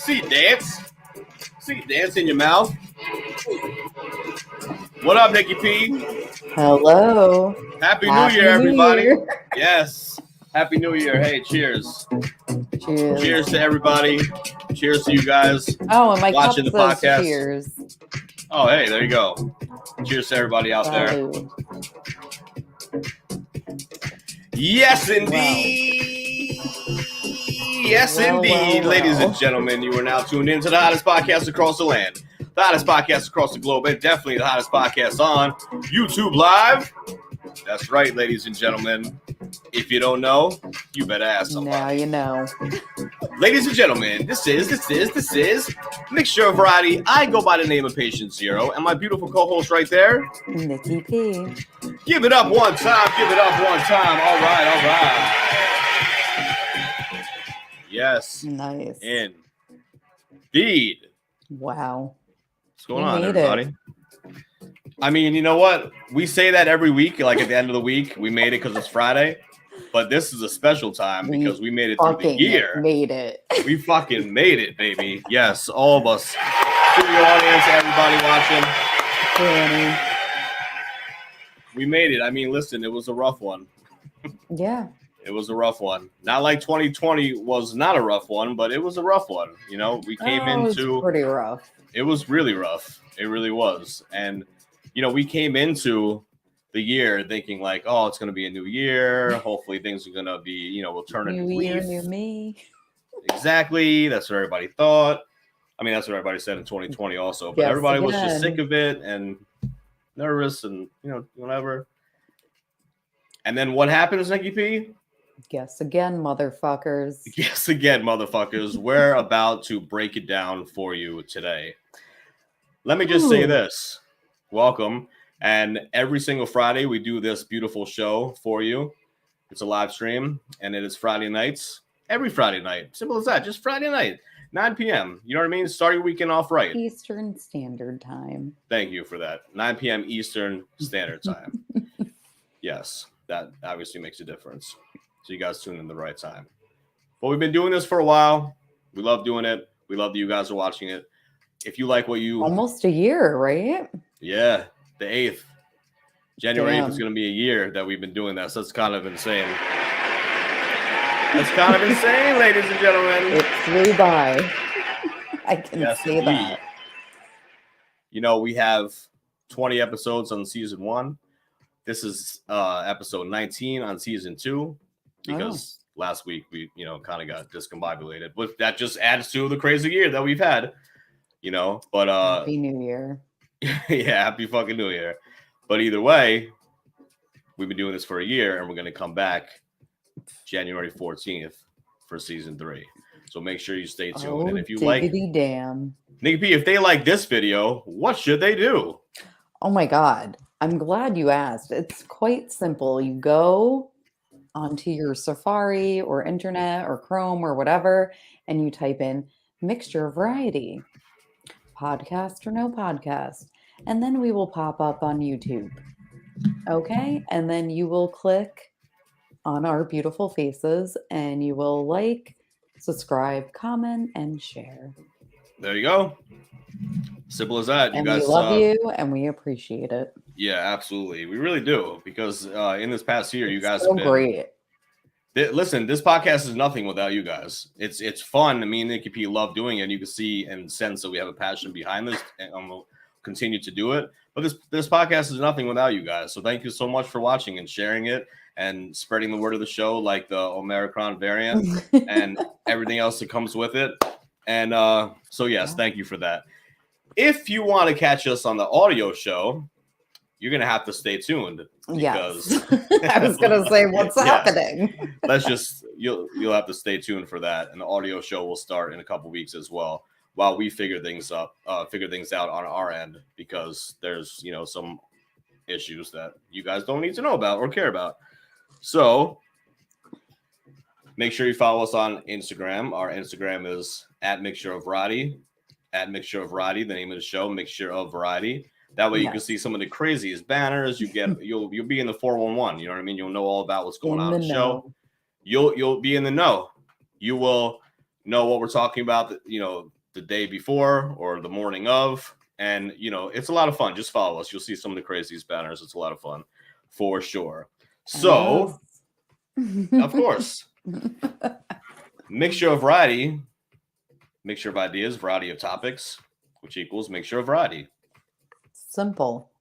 See dance. See dance in your mouth. What up, Nikki P? Hello. Happy New Year, everybody. Yes. Happy New Year. Hey, cheers. Cheers. Cheers to everybody. Cheers to you guys. Oh, and my watching the cup says podcast. Cheers. Oh, hey, there you go. Cheers to everybody out there. Yes, indeed. Wow. Yes, indeed. Ladies and gentlemen, you are now tuned in to the hottest podcast across the land, the hottest podcast across the globe, and definitely the hottest podcast on YouTube Live. That's right, ladies and gentlemen. If you don't know, you better ask somebody. Now you know. Ladies and gentlemen, this is Mixture of Variety. I go by the name of Patient Zero, and my beautiful co-host right there, Nikki P. Give it up one time. Give it up one time. All right. Yes. Nice. Indeed. Wow. What's going on, everybody? I mean, you know what? We say that every week, like at the end of the week, we made it because it's Friday. But this is a special time because we made it through the year. Made it. We fucking made it, baby. Yes, all of us. Studio audience, everybody watching. Danny. We made it. I mean, listen, it was a rough one. Yeah. It was a rough one. Not like 2020 was not a rough one, but it was a rough one. You know, we came into... It was pretty rough. It was really rough. It really was. And, you know, we came into the year thinking like, oh, it's going to be a new year. Hopefully things are going to be, you know, we'll turn a new leaf. New year, new me. Exactly. That's what everybody thought. I mean, that's what everybody said in 2020 also. But everybody was just sick of it and nervous and, you know, whatever. And then what happens, Nikki P? Guess again, motherfuckers. Yes, again, motherfuckers. We're about to break it down for you today. Let me just say this. Welcome. And every single Friday, we do this beautiful show for you. It's a live stream, and it is Friday nights. Every Friday night. Simple as that. Just Friday night, 9 p.m. You know what I mean? Start your weekend off right. Eastern Standard Time. Thank you for that. 9 p.m. Eastern Standard Time. Yes, that obviously makes a difference. So you guys tune in the right time. But we've been doing this for a while. We love doing it. We love that you guys are watching it. If you like what you... Almost a year, right? Yeah. The 8th. January 8th is going to be a year that we've been doing that. So that's kind of insane. That's kind of insane, ladies and gentlemen. It flew by. I can see that. You know, we have 20 episodes on season 1. This is episode 19 on season 2 because last week we, you know, kind of got discombobulated. But that just adds to the crazy year that we've had, you know. But Happy New Year. Yeah, happy fucking New Year. But either way, we've been doing this for a year and we're going to come back January 14th for season 3. So make sure you stay tuned. And if you like damn. Nikki P, if they like this video, what should they do? Oh my God. I'm glad you asked. It's quite simple. You go onto your Safari or internet or Chrome or whatever, and you type in Mixture of Variety. Podcast or no podcast, and then we will pop up on YouTube. Okay, and then you will click on our beautiful faces and you will like, subscribe, comment, and share. There you go. Simple as that. And you guys, we love you and we appreciate it. Yeah, absolutely. We really do, because in this past year, you guys so have been great. Listen, this podcast is nothing without you guys. It's fun. I mean, Nikki P love doing it. You can see and sense that we have a passion behind this, and we'll continue to do it. But this podcast is nothing without you guys. So thank you so much for watching and sharing it and spreading the word of the show, like the Omicron variant and everything else that comes with it. And so yes, thank you for that. If you want to catch us on the audio show, you're gonna have to stay tuned. Because I was gonna say, what's happening? You'll have to stay tuned for that, and the audio show will start in a couple weeks as well, while we figure things out on our end, because there's, you know, some issues that you guys don't need to know about or care about. So make sure you follow us on Instagram. Our Instagram is @MixtureOfVariety. @MixtureOfVariety. The name of the show, Mixture of Variety. That way you can see some of the craziest banners. You'll be in the 411. You know what I mean? You'll know all about what's going on in the show. You'll be in the know. You will know what we're talking about, the day before or the morning of. And, it's a lot of fun. Just follow us. You'll see some of the craziest banners. It's a lot of fun for sure. So, of course, mixture of variety, mixture of ideas, variety of topics, which equals mixture of variety. Simple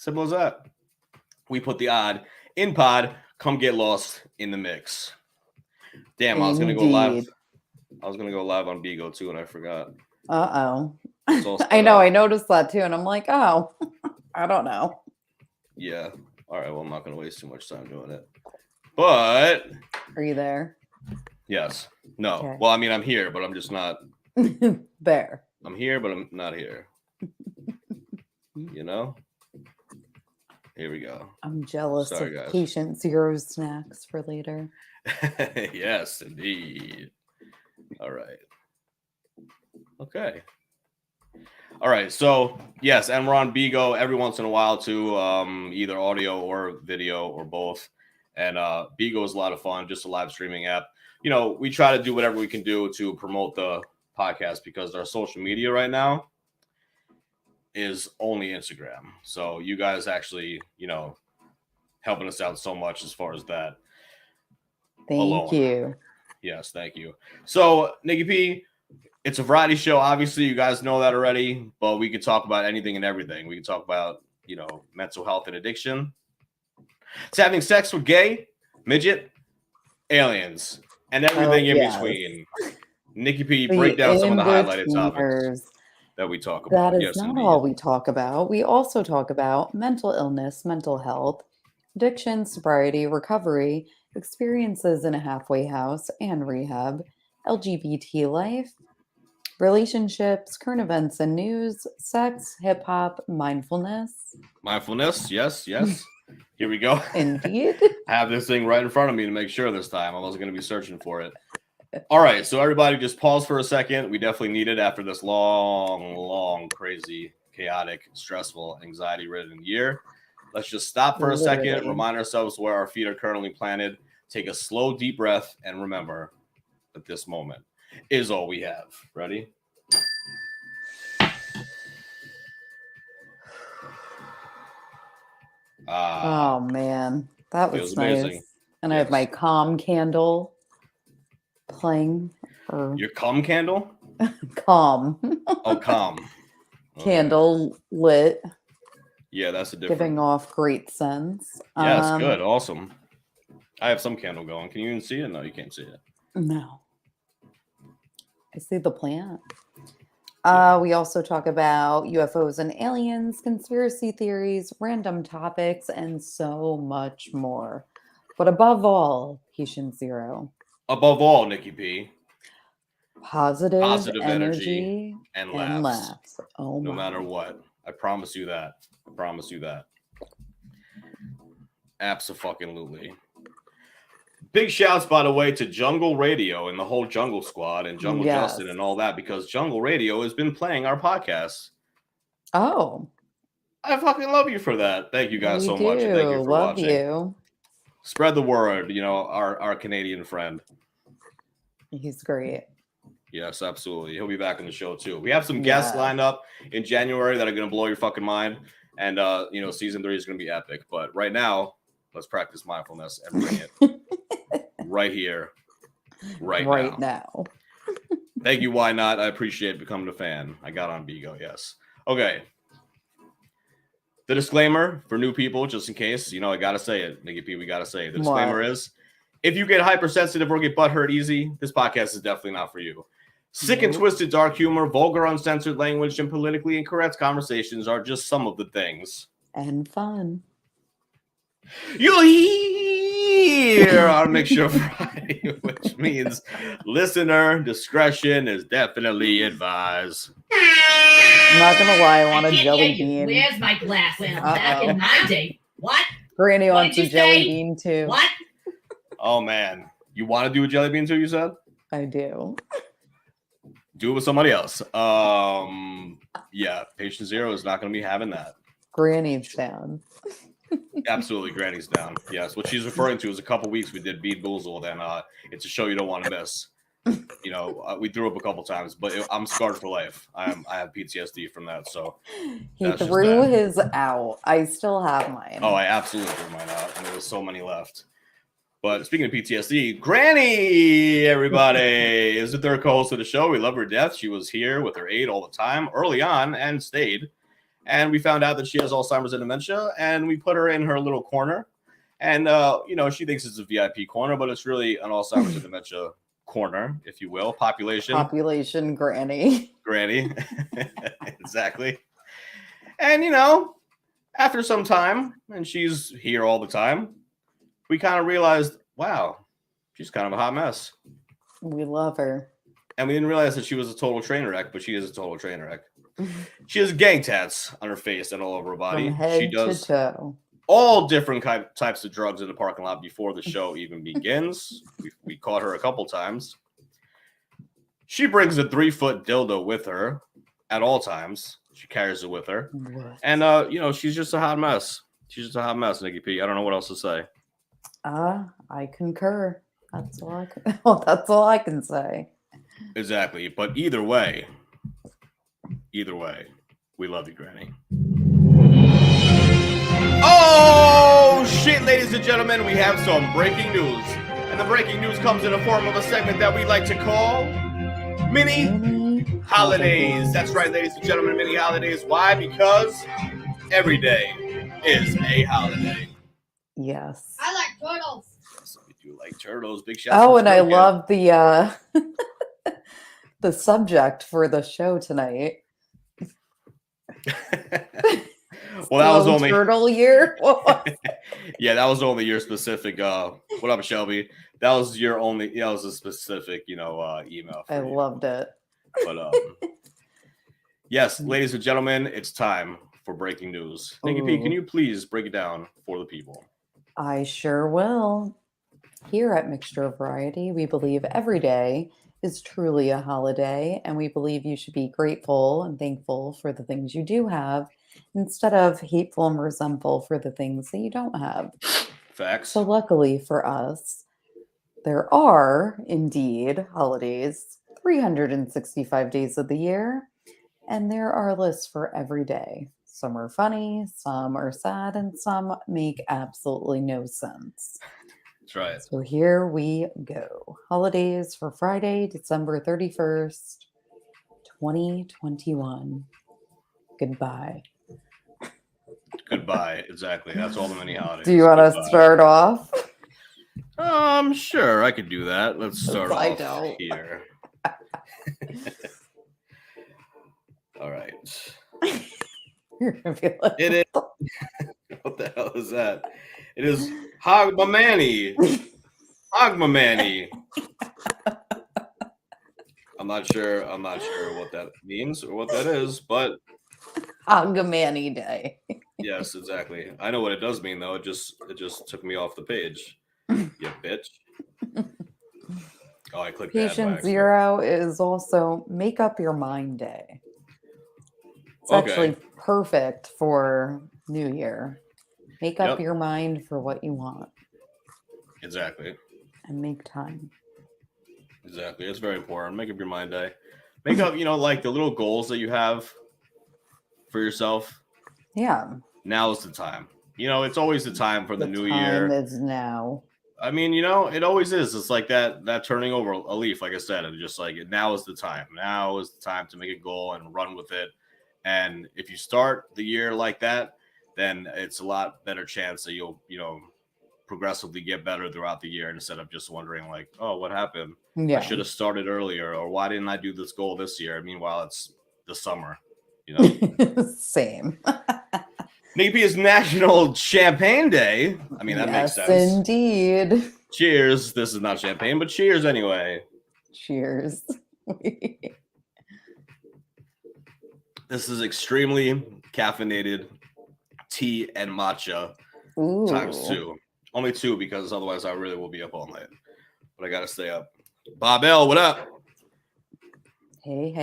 as that. We put the odd in pod. Come get lost in the mix. Damn, Indeed. I was gonna go live. I was gonna go live on Bigo too, and I forgot. I know. I noticed that too, and I'm like, oh, I don't know. Yeah. All right. Well, I'm not gonna waste too much time doing it. But are you there? Yes. No. Okay. Well, I mean, I'm here, but I'm just not there. I'm here, but I'm not here. Here we go. I'm jealous of guys. Patient Zero's snacks for later. Yes, indeed. All right. Okay. All right. So, yes, and we're on Bigo every once in a while too, either audio or video or both. And Bigo is a lot of fun, just a live streaming app. We try to do whatever we can do to promote the podcast because our social media right now is only Instagram. So you guys actually, helping us out so much as far as that. Thank you. Yes, thank you. So, Nikki P, it's a variety show. Obviously, you guys know that already, but we could talk about anything and everything. We could talk about, mental health and addiction. It's having sex with gay, midget, aliens, and everything in between. Nikki P, break down some of the highlighted topics that we talk about. That is not all we talk about. We also talk about mental illness, mental health, addiction, sobriety, recovery, experiences in a halfway house and rehab, LGBT life, relationships, current events and news, sex, hip hop, mindfulness. Mindfulness, yes. Here we go. Indeed. I have this thing right in front of me to make sure this time. I wasn't going to be searching for it. All right, so everybody just pause for a second. We definitely need it after this long, crazy, chaotic, stressful, anxiety-ridden year. Let's just stop for a second, remind ourselves where our feet are currently planted, take a slow, deep breath, and remember that this moment is all we have. Ready? Oh, man. That was nice. Amazing. And yes. I have my calm candle playing. Your calm candle? Calm. Oh, calm. Okay. Candle lit. Yeah, that's a different. Giving off great scents. Yes, good. Awesome. I have some candle going. Can you even see it? No, you can't see it. No. I see the plant. We also talk about UFOs and aliens, conspiracy theories, random topics, and so much more. But above all, Patient Zero. Above all, Nikki P. Positive energy and laughs. Oh, no matter what. I promise you that. Abso-fucking-lutely. Big shouts, by the way, to Jungle Radio and the whole Jungle Squad and Jungle Justin and all that, because Jungle Radio has been playing our podcast. Oh. I fucking love you for that. Thank you guys so much. Thank you for watching. You. Spread the word, our Canadian friend. He's great. Yes, absolutely. He'll be back on the show too. We have some guests lined up in January that are going to blow your fucking mind. And, season 3 is going to be epic. But right now, let's practice mindfulness and bring it right here, right now. Thank you, Why Not? I appreciate becoming a fan. I got on Bigo, yes. Okay. The disclaimer for new people, just in case, I got to say it, Nikki P, we got to say it. The disclaimer is, if you get hypersensitive or get butthurt easy, this podcast is definitely not for you. Sick and twisted dark humor, vulgar uncensored language, and politically incorrect conversations are just some of the things. And fun. You'll hear our mixture of variety, which means listener discretion is definitely advised. I'm not going to lie, I want a jelly bean. Where's my glasses? Back in my day. What? Granny wants a jelly bean too. What? Oh, man. You want to do a jelly bean too, you said? I do. Do it with somebody else. Yeah, Patient Zero is not going to be having that. Granny's down. Absolutely, Granny's down. Yes, what she's referring to is a couple weeks we did Beat Boozled, and it's a show you don't want to miss. We threw up a couple times, but I'm scarred for life. I have PTSD from that, so He that's just threw that. his out. I still have mine. Oh, I absolutely threw mine out, and there was so many left. But speaking of PTSD, Granny, everybody, is the third co-host of the show. We love her to death. She was here with her aide all the time, early on, and stayed. And we found out that she has Alzheimer's and dementia, and we put her in her little corner. And, she thinks it's a VIP corner, but it's really an Alzheimer's and dementia corner, if you will. Population Granny. Granny. Exactly. And, after some time, and she's here all the time, we kind of realized, wow, she's kind of a hot mess. We love her. And we didn't realize that she was a total train wreck, but she is a total train wreck. She has gang tats on her face and all over her body. From head She does to toe. all different types of drugs in the parking lot before the show even begins. We caught her a couple times. She brings a 3-foot dildo with her at all times. She carries it with her. What? And, she's just a hot mess. She's just a hot mess, Nikki P. I don't know what else to say. I concur. That's all I can say. Exactly. But either way, we love you, Granny. Oh, shit, ladies and gentlemen, we have some breaking news. And the breaking news comes in the form of a segment that we like to call Mini Holidays. That's right, ladies and gentlemen, Mini Holidays. Why? Because every day is a holiday. Yes. I like turtles. So we do like turtles. Big shout out. Oh, and I love the the subject for the show tonight. Well, that was only turtle year. Yeah, that was only your specific. What up, Shelby? That was your only. Yeah, that was a specific, email. I loved it. But yes, ladies and gentlemen, it's time for breaking news. Nikki P, can you please break it down for the people? I sure will. Here at Mixture of Variety, we believe every day is truly a holiday, and we believe you should be grateful and thankful for the things you do have instead of hateful and resentful for the things that you don't have. Facts. So luckily for us, there are indeed holidays 365 days of the year, and there are lists for every day. Some are funny, some are sad, and some make absolutely no sense. That's right. So here we go. Holidays for Friday, December 31st, 2021. Goodbye. Goodbye. Exactly. That's all the many holidays. Do you want to start off? Sure. I could do that. Let's start I off don't. here. All right. You're gonna be like, It is. What the hell is that? It is Hogmamani. Hogmamani. I'm not sure what that means or what that is, but Hogmamani Day. yes, exactly. I know what it does mean though. It just took me off the page. You bitch. Oh, I clicked that. Patient Zero is also Make Up Your Mind Day. It's actually perfect for New Year. Make up your mind for what you want. Exactly. And make time. Exactly. It's very important. Make up your mind day. Make up, like the little goals that you have for yourself. Yeah. Now is the time. It's always the time for the new year. The time is now. I mean, it always is. It's like that turning over a leaf, like I said. It's just like now is the time. Now is the time to make a goal and run with it. And if you start the year like that, then it's a lot better chance that you'll, progressively get better throughout the year instead of just wondering like, oh, what happened? Yeah. I should have started earlier, or why didn't I do this goal this year? Meanwhile, it's the summer, Same. Maybe it's National Champagne Day. I mean, that makes sense. Yes, indeed. Cheers. This is not champagne, but cheers anyway. Cheers. This is extremely caffeinated tea and matcha times 2. Only 2 because otherwise I really will be up all night. But I gotta stay up. Bob L, what up? Hey.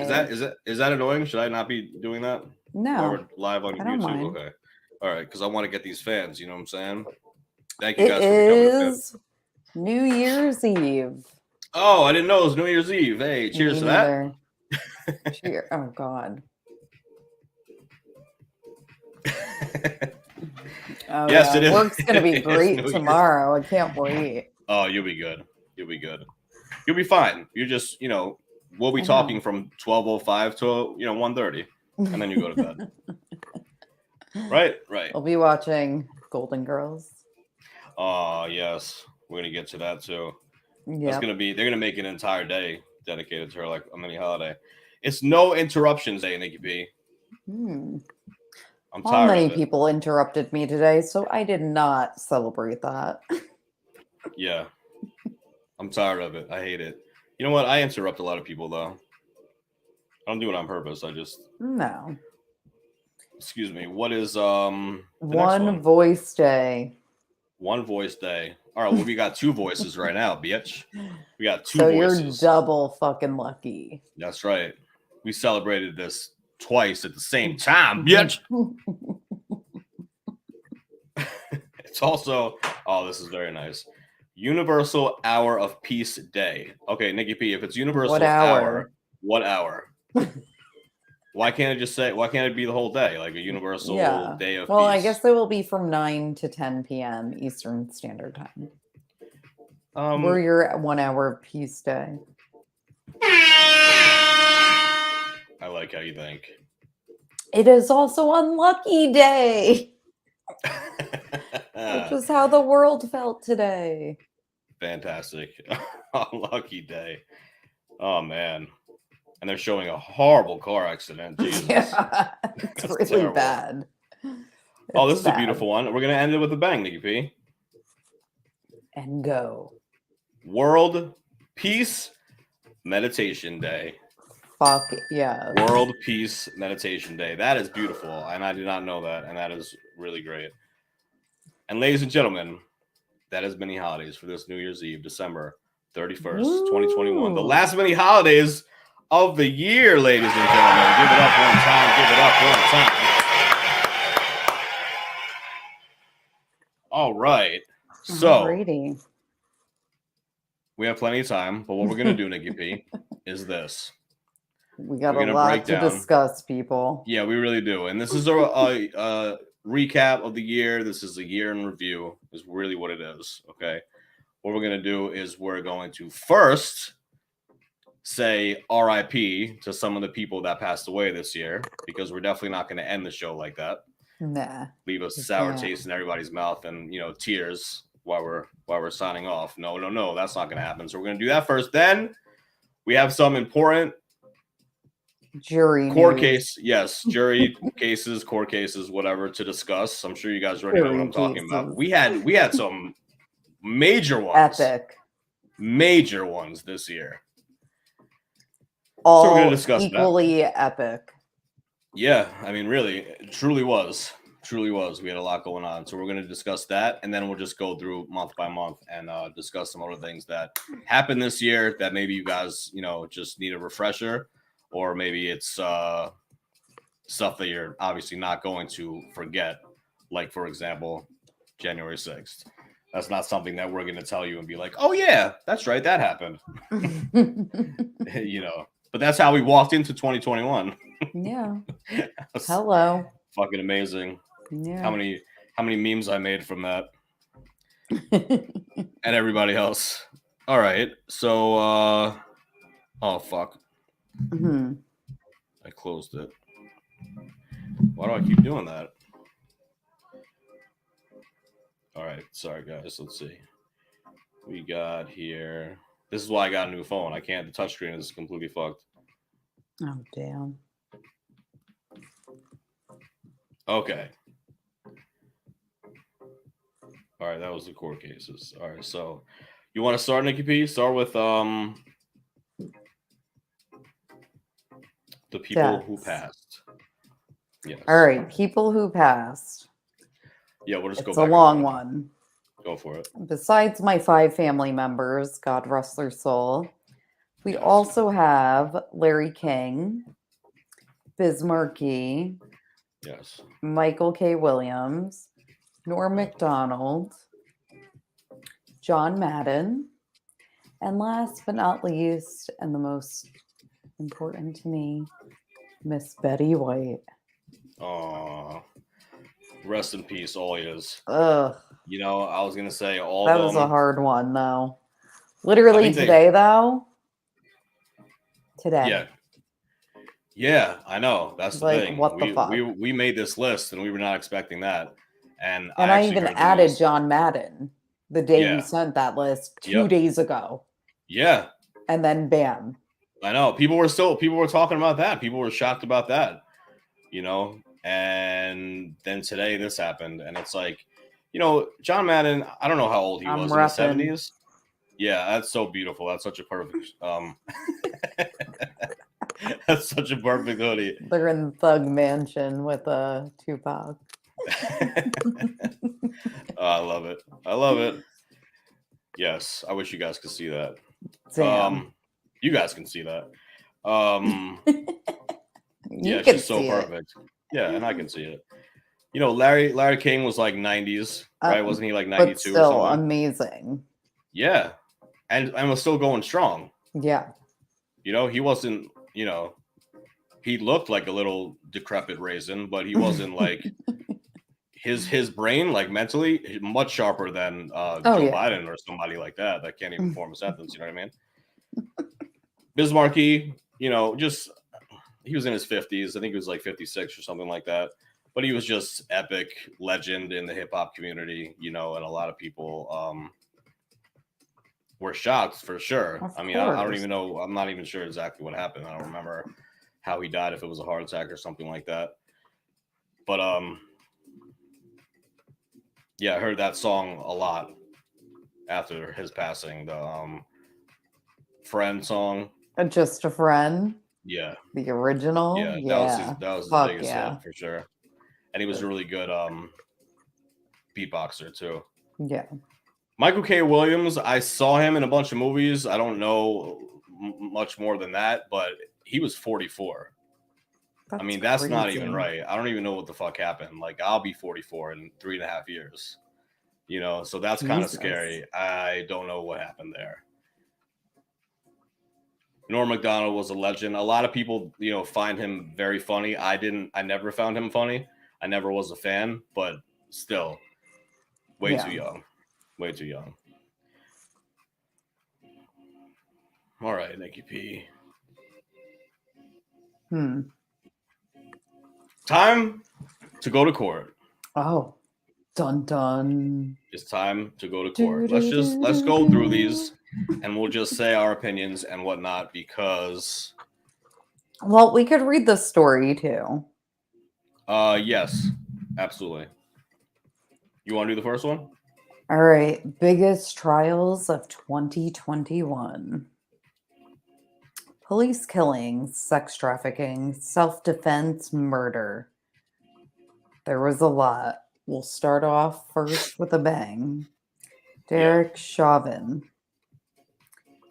Is that annoying? Should I not be doing that? No. While we're live on I don't YouTube. mind. Okay. All right, because I want to get these fans, you know what I'm saying? Thank you It guys for becoming a fan. is New Year's Eve. Oh, I didn't know it was New Year's Eve. Hey, cheers Me to that. neither. Oh God. Oh Yes, yeah, it is. work's gonna be It's great New Year's. tomorrow. I can't wait. Oh, you'll be good. You'll be good. You'll be fine. You're just, we'll be I talking know. from 12:05 to 1:30, and then you go to bed. Right. I'll be watching Golden Girls. Oh, yes. We're gonna get to that too. That's Yeah. they're gonna make an entire day dedicated to her, like a mini holiday. It's no interruptions day, Nikki B. Hmm. I'm Well, tired many of it. people interrupted me today, so I did not celebrate that. Yeah. I'm tired of it. I hate it. You know what? I interrupt a lot of people though. I don't do it on purpose. I just No. excuse me. What is the next One one? voice day. One voice day. All right, well, we got two voices right now, bitch. We got two So voices. you're double fucking lucky. That's right. We celebrated this twice at the same time, bitch. It's also, oh, this is very nice. Universal Hour of Peace Day. Okay, Nikki P, if it's Universal What hour? what hour? Why can't it be the whole day? Like a universal day of Well, peace? I guess it will be from 9 to 10 p.m. Eastern Standard Time. We're your 1 hour peace day. I like how you think. It is also Unlucky Day, which is how the world felt today. Fantastic. Unlucky day. Oh, man. And they're showing a horrible car accident. Jesus. Yeah, it's That's really terrible. bad. Oh, this It's is bad. a beautiful one. We're going to end it with a bang, Nikki P. And go. World Peace Meditation Day. Fuck yeah. World Peace Meditation Day. That is beautiful. And I did not know that. And that is really great. And ladies and gentlemen, that is many holidays for this New Year's Eve, December 31st, 2021. The last many holidays of the year, ladies and gentlemen. Give it up one time. Give it up one time. All right. So Alrighty. we have plenty of time, but what we're going to do, Nikki P, is this. We got We're a gonna lot break to down. discuss, people. Yeah, we really do. And this is a recap of the year. This is a year in review, is really what it is. Okay. What we're going to do is we're going to first say RIP to some of the people that passed away this year, because we're definitely not going to end the show like that. Nah. Leave a sour taste in everybody's mouth and, tears while we're signing off. No, that's not going to happen. So we're going to do that first. Then we have some important jury cases, court cases, whatever to discuss. I'm sure you guys already know what I'm talking about. We had some major ones, major ones this year. All so we're going to discuss equally epic. Yeah, I mean, really, it truly was. We had a lot going on, so we're going to discuss that, and then we'll just go through month by month and discuss some other things that happened this year that maybe you guys, just need a refresher. Or maybe it's stuff that you're obviously not going to forget. Like, for example, January 6th. That's not something that we're going to tell you and be like, oh, yeah, that's right. That happened. But that's how we walked into 2021. Yeah. Hello. Fucking amazing. Yeah. How many memes I made from that. And everybody else. All right. So, oh, fuck. Mm-hmm. I closed it. Why do I keep doing that? All right. Sorry, guys. Let's see. We got here. This is why I got a new phone. I can't. The touchscreen is completely fucked. Oh, damn. Okay. All right. That was the court cases. All right. So you want to start, Nikki P? Start with the people who passed. Yes. All right, people who passed. Yeah, we'll just go back. It's a long one. Go for it. Besides my 5 family members, God rest their soul, we also have Larry King, Bismarcky, yes, Michael K. Williams, Norm Macdonald, John Madden, And last but not least, and the most important to me, Miss Betty White. Oh, rest in peace, all is. Ugh, You know, I was gonna say all that of was them. a hard one, though. Literally think today, though. Today. Yeah. Yeah, I know. That's the Like, thing. what the fuck? We made this list and we were not expecting that. And And I I actually even heard the added news. John Madden the day Yeah. we sent that list 2 Yep. days ago. Yeah, And then bam. I know. People were talking about that. People were shocked about that. You know, and then today this happened, and it's like, you know, John Madden. I don't know how old he I'm was in the repping. 70s. Yeah, that's so beautiful. That's such a perfect. That's such a perfect hoodie. They're in Thug Mansion with a Tupac. Oh, I love it. I love it. Yes, I wish you guys could see that. Damn. You guys can see that. You Yeah, can she's so see it. perfect. Yeah, and I can see it. You know, Larry King was like 90s, right? Wasn't he like 92 But still or something? amazing. Yeah. And was still going strong. Yeah. You know, he wasn't, you know, he looked like a little decrepit raisin, but he wasn't like his brain, like mentally, much sharper than Joe Biden or somebody like that can't even form a sentence. You know what I mean? Bismarcky, you know, just he was in his 50s. I think he was like 56 or something like that. But he was just epic legend in the hip hop community, you know, and a lot of people were shocked for sure. I mean, I don't even know. I'm not even sure exactly what happened. I don't remember how he died, if it was a heart attack or something like that. But yeah, I heard that song a lot after his passing. The Friend song. Just a Friend. Yeah. The original. Yeah, Yeah. that was his Fuck biggest hit for sure. And he was a really good beatboxer too. Yeah. Michael K. Williams, I saw him in a bunch of movies. I don't know much more than that, but he was 44. I mean, that's crazy. not even right. I don't even know what the fuck happened. Like, I'll be 44 in 3.5 years. You know, so that's kind of scary. I don't know what happened there. Norm Macdonald was a legend. A lot of people, you know, find him very funny. I never found him funny. I never was a fan, but still, way too young. Way too young. All right, Nikki P. Time to go to court. Oh, dun dun. It's time to go to court. Let's go through these, and we'll just say our opinions and whatnot, because. Well, we could read the story too. Yes, absolutely. You want to do the first one? All right. Biggest trials of 2021. Police killings, sex trafficking, self-defense, murder. There was a lot. We'll start off first with a bang. Derek Chauvin.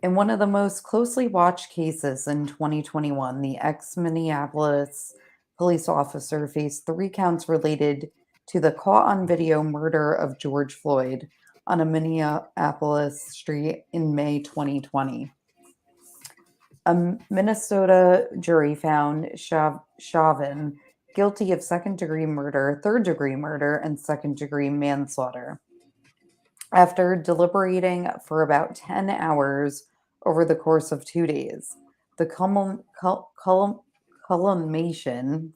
In one of the most closely watched cases in 2021, the ex-Minneapolis police officer faced 3 counts related to the caught-on-video murder of George Floyd on a Minneapolis street in May 2020. A Minnesota jury found Chauvin guilty of second-degree murder, third-degree murder, and second-degree manslaughter. After deliberating for about 10 hours over the course of 2 days, the culmination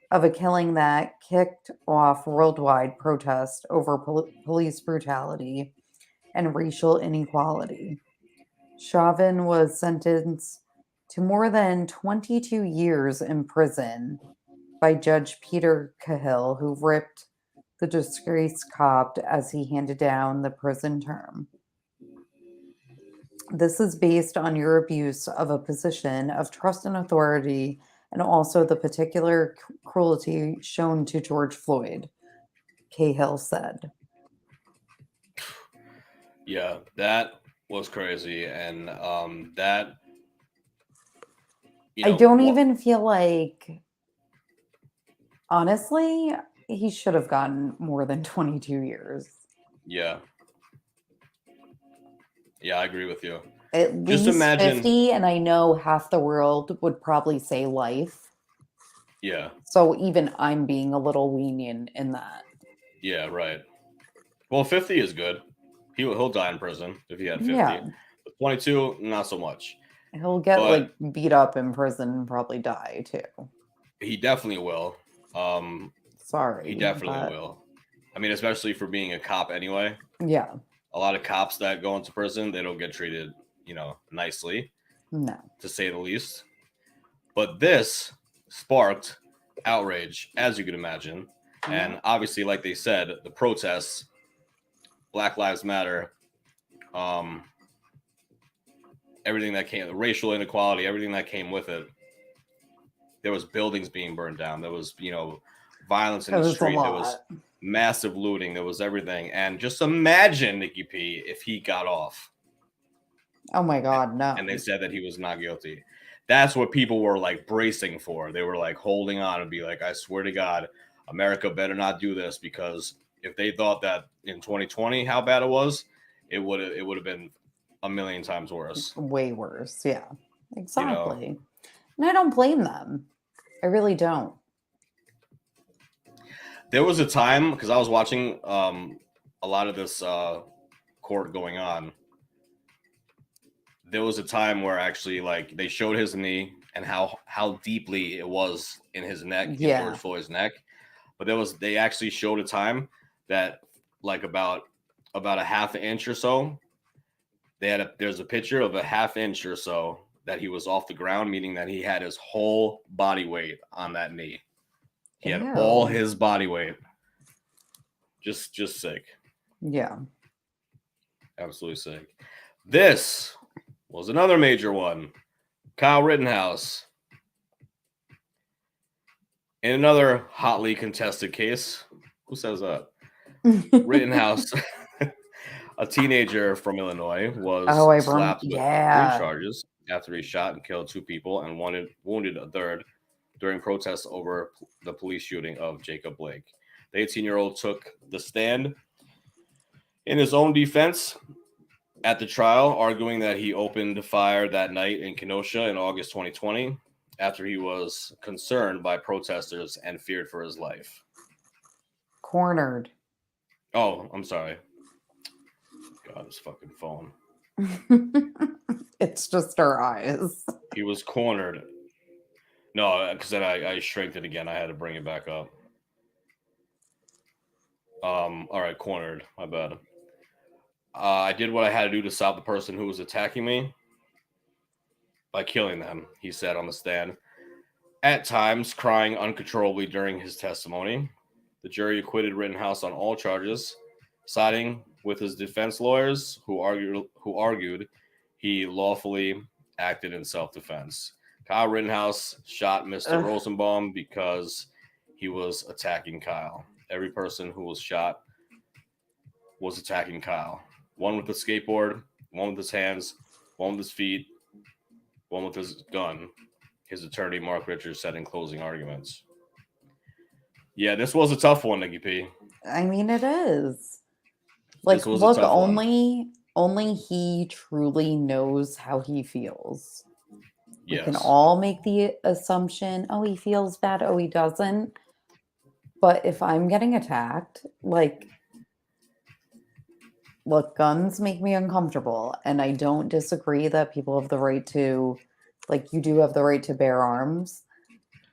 of a killing that kicked off worldwide protest over police brutality and racial inequality. Chauvin was sentenced to more than 22 years in prison by Judge Peter Cahill, who ripped the disgraced cop as he handed down the prison term. This is based on your abuse of a position of trust and authority, and also the particular cruelty shown to George Floyd, Cahill said. Yeah, that was crazy. And that, I don't even feel like, honestly, he should have gotten more than 22 years. Yeah. Yeah, I agree with you. At Just least imagine. 50, and I know half the world would probably say life. Yeah. So even I'm being a little lenient in that. Yeah. Right. Well, 50 is good. He'll die in prison if he had 50. Yeah. But 22, not so much. He'll get But like beat up in prison and probably die too. he definitely will. Sorry. He definitely but will. I mean, especially for being a cop anyway. yeah. A lot of cops that go into prison, they don't get treated, nicely, No. to say the least. But this sparked outrage, as you can imagine. And obviously, like they said, the protests, Black Lives Matter, everything that came, the racial inequality, everything that came with it. There was buildings being burned down. There was, violence in It the was a street. There lot. was massive looting. There was everything. And just imagine, Nikki P, if he got off. Oh my God, no. And they said that he was not guilty. That's what people were like bracing for. They were like holding on and be like, I swear to God, America better not do this, because if they thought that in 2020 how bad it was, it would have been a million times worse. Way worse. Yeah. Exactly. And I don't blame them. I really don't. There was a time, because I was watching a lot of this court going on. There was a time where actually, like, they showed his knee and how deeply it was in his neck, in George Floyd's neck. But they actually showed a time that, like, about a half an inch or so, there's a picture of a half inch or so that he was off the ground, meaning that he had his whole body weight on that knee. He had all his body weight. Just sick. Yeah. Absolutely sick. This was another major one. Kyle Rittenhouse. In another hotly contested case. Who says that? Rittenhouse, a teenager from Illinois, was slapped with 3 charges after he shot and killed 2 people and wounded a third during protests over the police shooting of Jacob Blake. The 18-year-old took the stand in his own defense at the trial, arguing that he opened fire that night in Kenosha in August 2020 after he was concerned by protesters and feared for his life. Cornered. Oh, I'm sorry. God, this fucking phone. It's just our eyes. He was cornered. No, because then I shrinked it again. I had to bring it back up. All right, cornered. My bad. I did what I had to do to stop the person who was attacking me by killing them, he said on the stand, at times crying uncontrollably during his testimony. The jury acquitted Rittenhouse on all charges, siding with his defense lawyers who argued he lawfully acted in self-defense. Kyle Rittenhouse shot Mr. Rosenbaum because he was attacking Kyle. Every person who was shot was attacking Kyle. One with a skateboard, one with his hands, one with his feet, one with his gun, his attorney, Mark Richards, said in closing arguments. Yeah, this was a tough one, Nikki P. I mean, it is. Like, look, only he truly knows how he feels. Yes. We can all make the assumption, oh, he feels bad, oh, he doesn't. But if I'm getting attacked, like, look, guns make me uncomfortable. And I don't disagree that people have the right to, like, you do have the right to bear arms.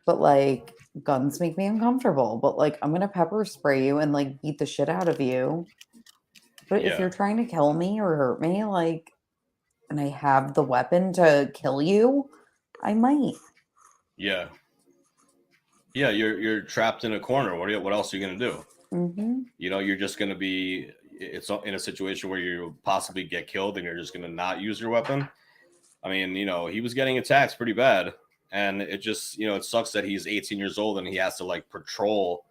But, like, guns make me uncomfortable. But, like, I'm going to pepper spray you and, like, beat the shit out of you. But if you're trying to kill me or hurt me, like, and I have the weapon to kill you, I might. Yeah. Yeah, you're trapped in a corner. What else are you going to do? Mm-hmm. You're just going to be in a situation where you possibly get killed and you're just going to not use your weapon. I mean, he was getting attacked pretty bad. And it just, it sucks that he's 18 years old and he has to, like, patrol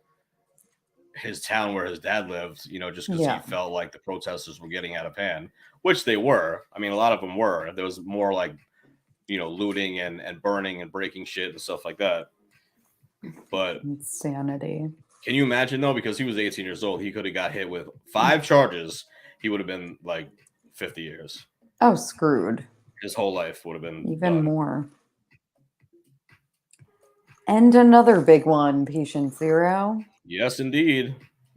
his town where his dad lived, just because he felt like the protesters were getting out of hand, which they were. I mean, a lot of them were. There was more like, looting and burning and breaking shit and stuff like that. But insanity. Can you imagine, though? Because he was 18 years old, he could have got hit with 5 charges. He would have been like 50 years. Oh, screwed. His whole life would have been Even done. more. And another big one, patient zero. Yes, indeed.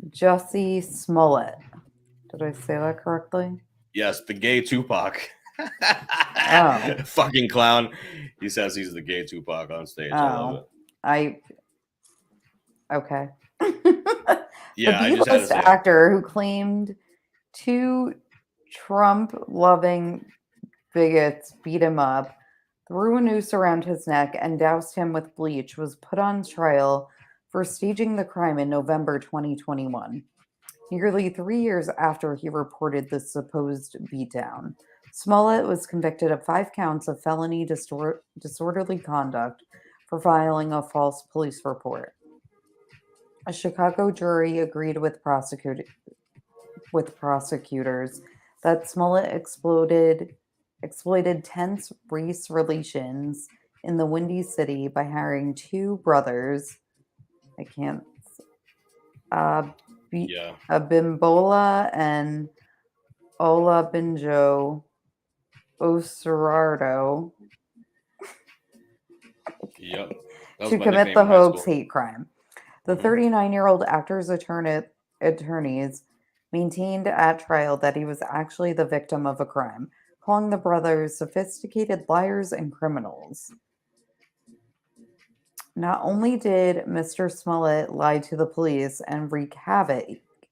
Jussie Smollett. Did I say that correctly? Yes, the gay Tupac. Oh. Fucking clown. He says he's the gay Tupac on stage. I love it. Okay. Yeah, The I just had to B-list say it. actor who claimed two Trump-loving bigots beat him up, threw a noose around his neck, and doused him with bleach was put on trial for staging the crime in November 2021, nearly 3 years after he reported the supposed beatdown. Smollett was convicted of 5 counts of felony disorderly conduct for filing a false police report. A Chicago jury agreed with prosecutors that Smollett exploited tense race relations in the Windy City by hiring two brothers. I can't. Yeah. Abimbola and Olabinjo Osorardo Yep. That was to my commit nickname the in high hoax school. hate crime. The Mhm. 39-year-old actor's attorneys maintained at trial that he was actually the victim of a crime, calling the brothers sophisticated liars and criminals. Not only did Mr. Smollett lie to the police and wreak havoc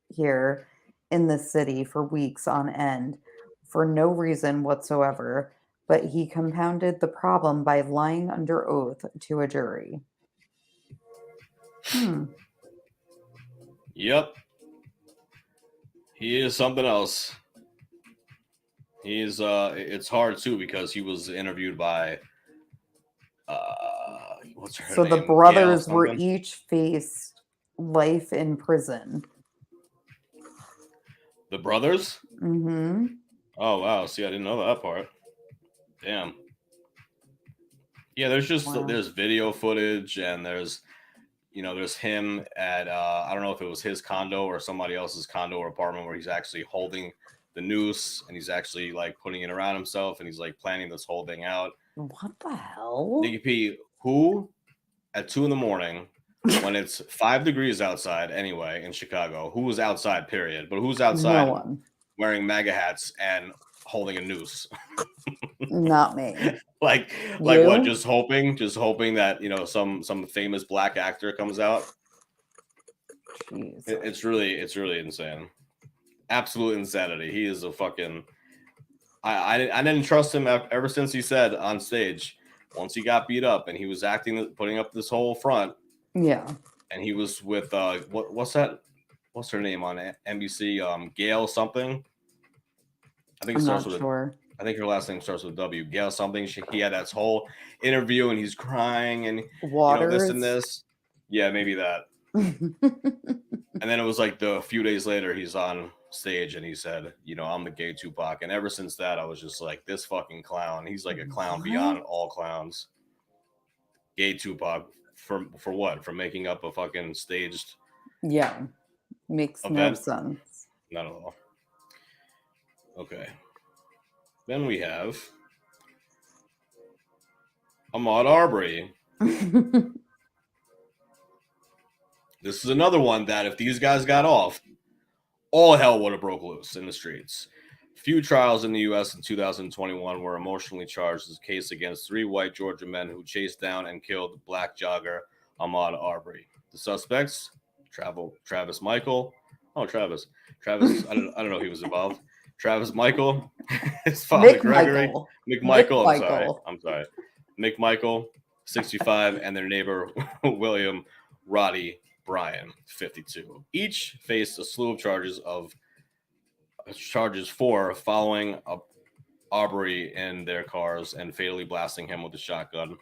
here in the city for weeks on end for no reason whatsoever, but he compounded the problem by lying under oath to a jury. Yep. He is something else. He's it's hard too because he was interviewed by what's her So the name? Gail brothers were something? each faced life in prison. The brothers? Mm-hmm. Oh wow, see I didn't know that part. Damn. Yeah, Wow. there's video footage and there's there's him at I don't know if it was his condo or somebody else's condo or apartment where he's actually holding the noose and he's actually like putting it around himself and he's like planning this whole thing out. What the hell? Nikki P, who at 2 a.m. when it's 5 degrees outside anyway in Chicago, who was outside, period, but who's No outside one. wearing MAGA hats and holding a noose? Not me. like You? what? Just hoping that some famous black actor comes out. Jesus. It's really insane. Absolute insanity. He is a fucking. I didn't trust him ever since he said on stage once he got beat up and he was putting up this whole front. Yeah. And he was with what's that? What's her name on NBC? Gail something. I think it I'm starts not with sure. I think her last name starts with W. Gail something. He had that whole interview and he's crying and this and Waters. this. Yeah, maybe that. And then it was like a few days later, he's on stage and he said, I'm the gay Tupac. And ever since that, I was just like, this fucking clown. He's like a clown beyond all clowns. Gay Tupac for what? For making up a fucking staged Yeah. Makes no event? sense. Not at all. Okay. Then we have Ahmaud Arbery. This is another one that if these guys got off, all hell would have broke loose in the streets. Few trials in the U.S. in 2021 were emotionally charged as a case against 3 white Georgia men who chased down and killed black jogger Ahmaud Arbery. The suspects, Travis Michael. Oh, Travis. I don't know if he was involved. Travis Michael, his father Gregory, McMichael. I'm sorry. McMichael, 65, and their neighbor William Roddy Bryan, 52. Each faced a slew of charges for following Arbery in their cars and fatally blasting him with a shotgun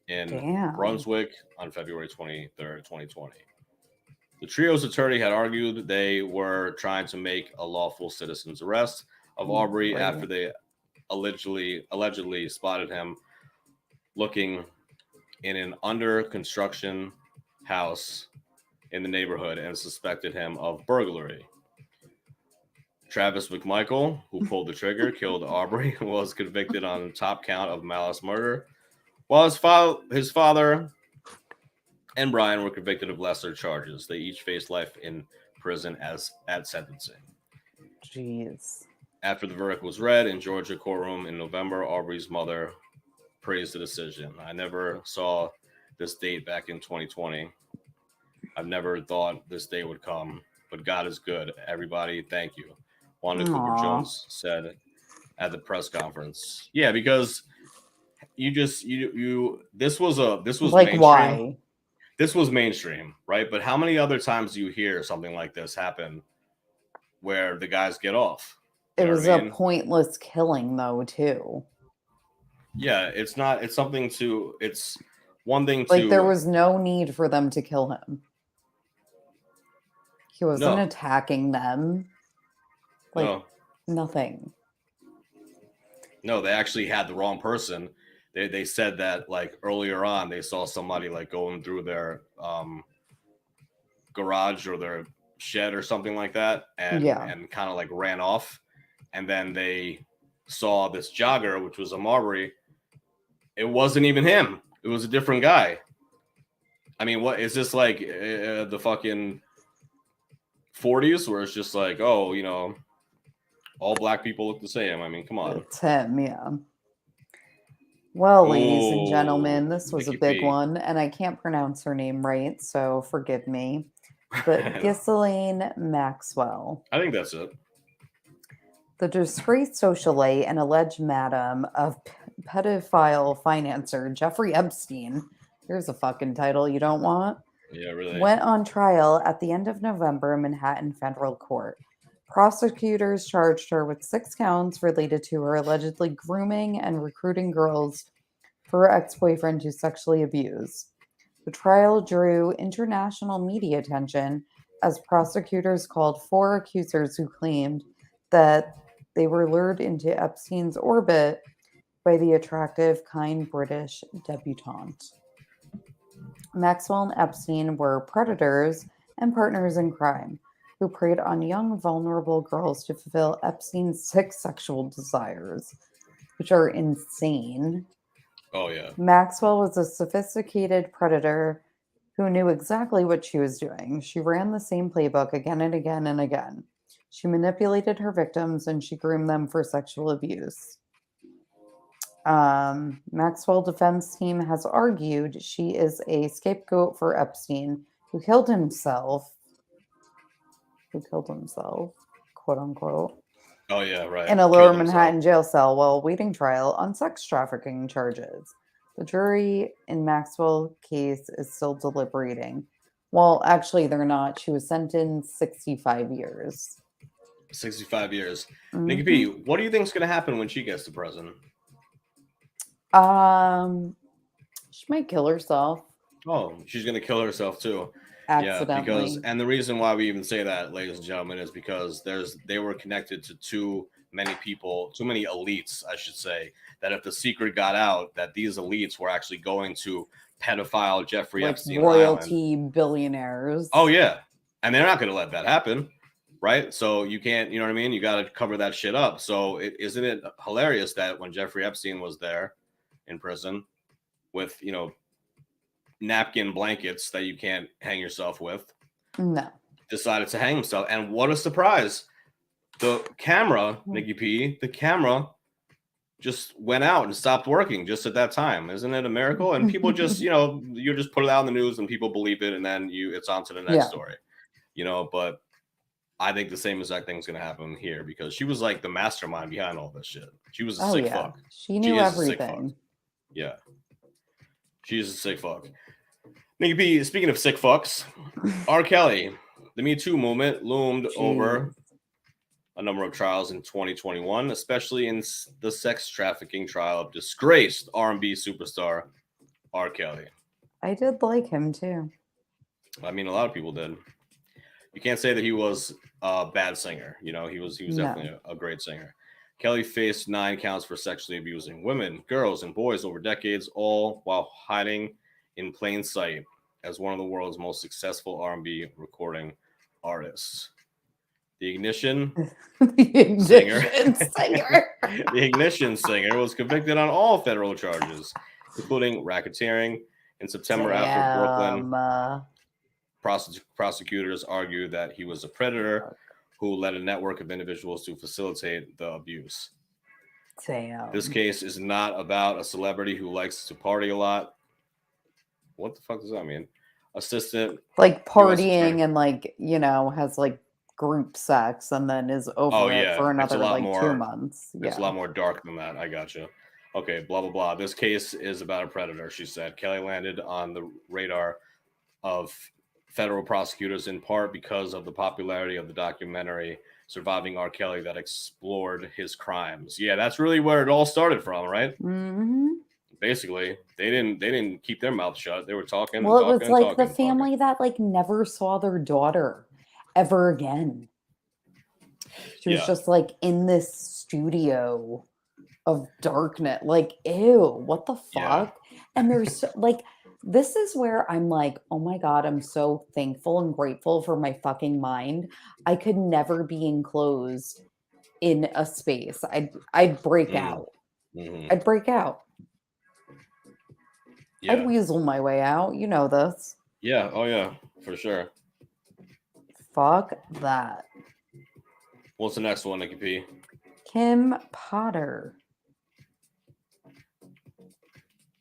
in Brunswick on February 23rd, 2020. The trio's attorney had argued they were trying to make a lawful citizen's arrest of Arbery after they allegedly spotted him looking in an under construction house in the neighborhood and suspected him of burglary. Travis McMichael, who pulled the trigger, killed Arbery, was convicted on the top count of malice murder, while his father and Brian were convicted of lesser charges. They each faced life in prison at sentencing. Jeez. After the verdict was read in Georgia courtroom in November, Arbery's mother praised the decision. I never saw this date back in 2020. I've never thought this day would come, but God is good. Everybody, thank you. Wanda Cooper Jones said at the press conference. Yeah, because this was like mainstream. why? This was mainstream, right? But how many other times do you hear something like this happen where the guys get off? It was a pointless killing, though, too. Yeah, it's not. It's something to. It's one thing to. Like, there was no need for them to kill him. He wasn't attacking them. Like, nothing. No, they actually had the wrong person. They said that like earlier on they saw somebody like going through their garage or their shed or something like that, and kind of like ran off, and then they saw this jogger, which was a Arbery. It wasn't even him. It was a different guy. I mean, what is this like the fucking 40s where it's just like, oh, you know, all black people look the same. I mean, come on. It's him, yeah. Well, ladies and gentlemen, this was a big one, and I can't pronounce her name right, so forgive me. But Ghislaine Maxwell. I think that's it. The disgraced socialite and alleged madam of pedophile financer Jeffrey Epstein. Here's a fucking title you don't want. Yeah, really. Went on trial at the end of November in Manhattan federal court. Prosecutors charged her with 6 counts related to her allegedly grooming and recruiting girls for her ex-boyfriend to sexually abuse. The trial drew international media attention as prosecutors called 4 accusers who claimed that they were lured into Epstein's orbit by the attractive, kind British debutante. Maxwell and Epstein were predators and partners in crime who preyed on young, vulnerable girls to fulfill Epstein's sick sexual desires, which are insane. Oh, yeah. Maxwell was a sophisticated predator who knew exactly what she was doing. She ran the same playbook again and again and again. She manipulated her victims and she groomed them for sexual abuse. Maxwell defense team has argued she is a scapegoat for Epstein, who killed himself, quote unquote. Oh, yeah, right. In a lower Manhattan jail cell while awaiting trial on sex trafficking charges. The jury in Maxwell's case is still deliberating. Well, actually, they're not. She was sentenced 65 years. 65 years. Nikki P, what do you think is going to happen when she gets to prison? She might kill herself. Oh, she's going to kill herself too. Accidentally. Yeah, and the reason why we even say that, ladies and gentlemen, is because they were connected to too many people, too many elites, I should say, that if the secret got out, that these elites were actually going to pedophile Jeffrey Epstein royalty billionaires. Oh, yeah. And they're not going to let that happen, right? So you can't, you know what I mean? You got to cover that shit up. So isn't it hilarious that when Jeffrey Epstein was there in prison with, you know, napkin blankets that you can't hang yourself with, decided to hang himself. And what a surprise. The camera, Nikki P, the camera just went out and stopped working just at that time. Isn't it a miracle? And people just, you know, you just put it out in the news and people believe it, and then it's on to the next story, you know. But I think the same exact thing's going to happen here because she was like the mastermind behind all this shit. She was a sick fuck. She knew everything. Yeah. She's a sick fuck. Nikki P, speaking of sick fucks, R. Kelly, the Me Too movement loomed over a number of trials in 2021, especially in the sex trafficking trial of disgraced R&B superstar R. Kelly. I did like him too. I mean, a lot of people did. You can't say that he was a bad singer. You know, he was definitely a great singer. Kelly faced 9 counts for sexually abusing women, girls, and boys over decades, all while hiding in plain sight as one of the world's most successful R&B recording artists. The Ignition The Ignition singer. The Ignition singer was convicted on all federal charges, including racketeering. In September, after Brooklyn, prosecutors argued that he was a predator who led a network of individuals to facilitate the abuse. Damn. This case is not about a celebrity who likes to party a lot. What the fuck does that mean? Assistant, like partying and like, you know, has like group sex and then is over it for another like 2 months. It's a lot more dark than that. I gotcha. Okay, blah, blah, blah. This case is about a predator, she said. Kelly landed on the radar of federal prosecutors in part because of the popularity of the documentary Surviving R. Kelly that explored his crimes. Yeah, that's really where it all started from, right? Mm-hmm. Basically, they didn't keep their mouth shut. They were talking. Well, talking, it was like talking, the family that like never saw their daughter ever again. She was just like in this studio of darkness. Like, ew, what the fuck? Yeah. And there's like, this is where I'm like, oh my God, I'm so thankful and grateful for my fucking mind. I could never be enclosed in a space. I'd break out. Mm-hmm. I'd break out. Yeah. I'd weasel my way out. You know this. Yeah. Oh yeah, for sure. Fuck that. What's the next one, Nikki P? Kim Potter.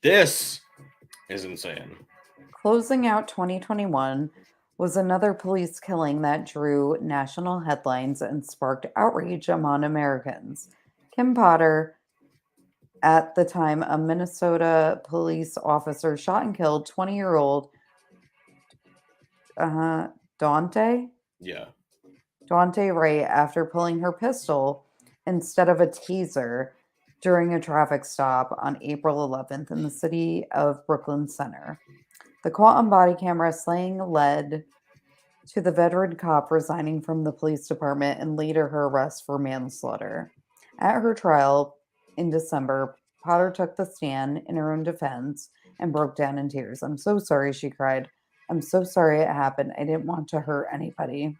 This is insane. Closing out 2021 was another police killing that drew national headlines and sparked outrage among Americans. Kim Potter, at the time a Minnesota police officer, shot and killed 20-year-old Daunte Wright after pulling her pistol instead of a taser during a traffic stop on April 11th in the city of Brooklyn Center. The caught on body camera slaying led to the veteran cop resigning from the police department and later her arrest for manslaughter. At her trial in December, Potter took the stand in her own defense and broke down in tears. "I'm so sorry," she cried. "I'm so sorry it happened. I didn't want to hurt anybody."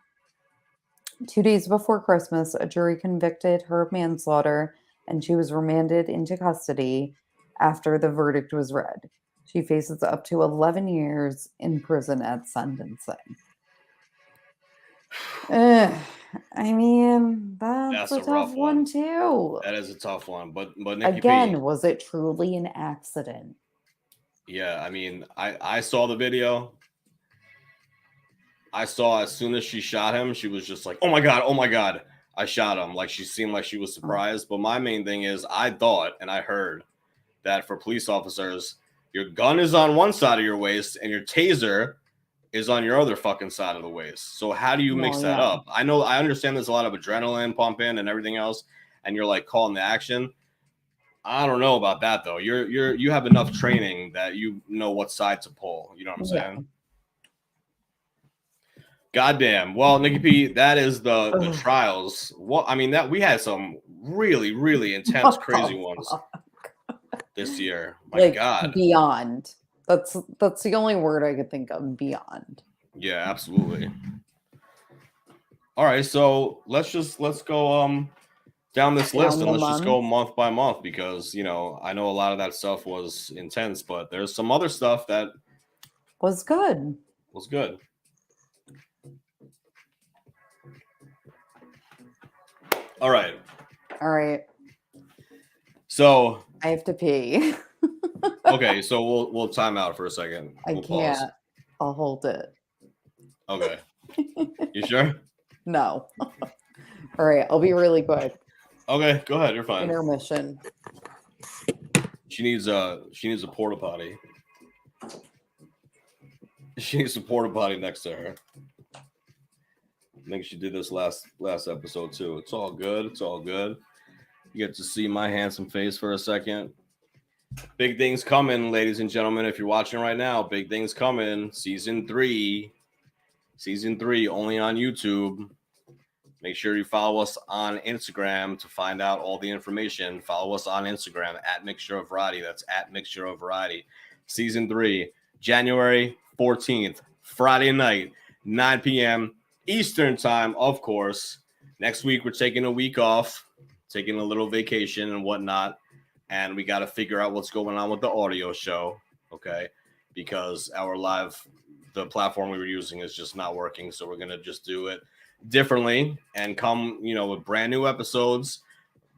2 days before Christmas, a jury convicted her of manslaughter and she was remanded into custody after the verdict was read. She faces up to 11 years in prison at sentencing. I mean, that's a tough one too. That is a tough one, but Nikki again, P, was it truly an accident? Yeah, I mean, I saw the video. I saw as soon as she shot him, she was just like, oh my God, I shot him. Like she seemed like she was surprised. But my main thing is I thought and I heard that for police officers, your gun is on one side of your waist and your taser is on your other fucking side of the waist. So how do you mix that up? I understand there's a lot of adrenaline pumping and everything else, and you're like calling the action. I don't know about that though. You have enough training that you know what side to pull. You know what I'm saying? Goddamn. Well, Nikki P, that is the trials. Well, I mean that we had some really, really intense, crazy ones this year. My God. Beyond. That's the only word I could think of. Beyond. Yeah, absolutely. All right, so let's go down this list and let's just go month by month because I know a lot of that stuff was intense, but there's some other stuff that was good. All right. So I have to pee. Okay, so we'll time out for a second. We'll can't. Pause. I'll hold it. Okay. You sure? No. All right, I'll be really quick. Okay, go ahead. You're fine. Intermission. She needs a porta potty. She needs a porta potty next to her. I think she did this last episode too. It's all good. You get to see my handsome face for a second. Big things coming, ladies and gentlemen. If you're watching right now, big things coming. Season 3 only on YouTube. Make sure you follow us on Instagram to find out all the information. Follow us on Instagram at Mixture of Variety. That's at Mixture of Variety. Season 3, January 14th, Friday night, 9 p.m. Eastern time, of course. Next week, we're taking a week off, taking a little vacation and whatnot. And we got to figure out what's going on with the audio show. Okay. Because the platform we were using is just not working. So we're going to just do it differently and come, with brand new episodes,